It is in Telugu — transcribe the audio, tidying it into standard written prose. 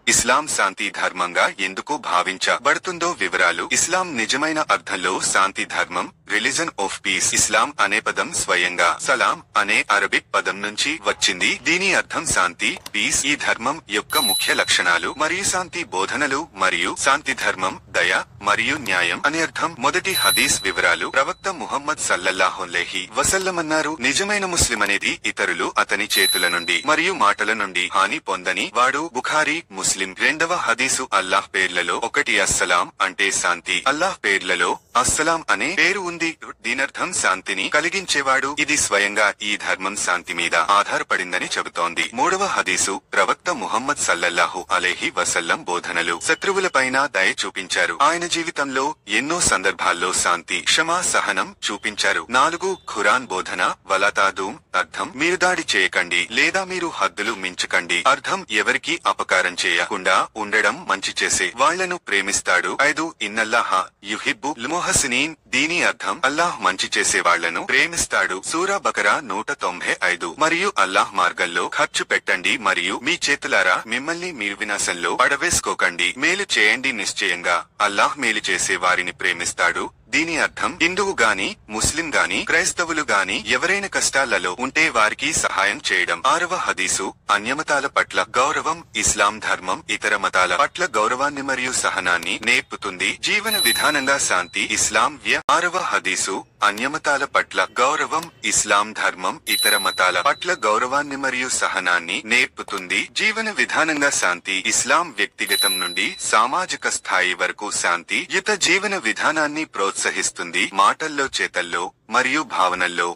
ఇస్లాం శాంతి ధర్మంగా ఎందుకు భావించబడుతుందో వివరాలు. ఇస్లాం నిజమైన అర్థంలో శాంతి ధర్మం, రిలీజన్ ఆఫ్ పీస్. ఇస్లాం అనే పదం స్వయంగా సలాం అనే అరబిక్ పదం నుంచి వచ్చింది. దీని అర్థం శాంతి, పీస్. ఈ ధర్మం యొక్క ముఖ్య లక్షణాలు మరియు శాంతి బోధనలు మరియు శాంతి ధర్మం, దయ మరియు న్యాయం అని అర్థం. మొదటి హదీస్ వివరాలు. ప్రవక్త ముహమ్మద్ సల్లల్లాహు అలైహి వసల్లం అన్నారు, నిజమైన ముస్లిం అనేది ఇతరులు అతని చేతుల నుండి మరియు మాటల నుండి హాని పొందని వాడు. బుఖారీ, ముస్లిం. రెండవ హదీసు. అల్లాహ్ పేర్లలో ఒకటి అస్సలాం అంటే శాంతి. అల్లాహ్ పేర్లలో అస్సలాం అనే పేరు ఉంది. దీనర్థం శాంతిని కలిగించేవాడు. ఇది స్వయంగా ఈ ధర్మం శాంతి మీద ఆధారపడిందని చెబుతోంది. మూడవ హదీసు. ప్రవక్త ముహమ్మద్ సల్లల్లాహు అలైహి వసల్లం బోధనలు. శత్రువులపైన దయ చూపించారు. ఆయన జీవితంలో ఎన్నో సందర్భాల్లో శాంతి, క్షమా, సహనం చూపించారు. 4 ఖురాన్ బోధన. వలాతాదూం అర్థం మీరు దాడి చేయకండి లేదా మీరు హద్దులు మించకండి. అర్థం ఎవరికి అపకారం చేయకుండా ఉండడం, మంచి చేసే వాళ్లను ప్రేమిస్తాడు. 5 ఇన్నల్లాహ యుహిబ్బుల్ ముహసినీన్. దీని అర్థం అల్లాహ్ మంచి చేసే వాళ్లను ప్రేమిస్తాడు. సూరా బకరా 195. మరియు అల్లాహ్ మార్గంలో ఖర్చు పెట్టండి మరియు మీ చేతులారా మిమ్మల్ని మీరు వినాశంలో పడవేసుకోకండి. మేలు చేయండి, నిశ్చయంగా అల్లాహ్ మేలు చేసే వారిని ప్రేమిస్తాడు. దీని అర్థం హిందువు గాని, ముస్లిం గాని, క్రైస్తవులు గాని ఎవరైనా కష్టాలలో ఉంటే వారికి సహాయం చేయడం. 6వ హదీసు. అన్యమతాల పట్ల గౌరవం. ఇస్లాం ధర్మం ఇతర మతాల పట్ల గౌరవాన్ని మరియు సహనాన్ని నేర్పుతుంది. జీవన విధానంగా శాంతి. ఇస్లాం 6వ హదీసు. అన్యమతాల పట్ల గౌరవం. ఇస్లాం ధర్మం ఇతర మతాల పట్ల గౌరవాన్ని మరియు సహనాన్ని నేర్పుతుంది. జీవన విధానంగా శాంతి. ఇస్లాం వ్యక్తిగతం నుండి సామాజిక స్థాయి వరకు శాంతియుత జీవన విధానాన్ని ప్రోత్సహిస్తుంది. మాటల్లో, చేతల్లో మరియు భావనల్లో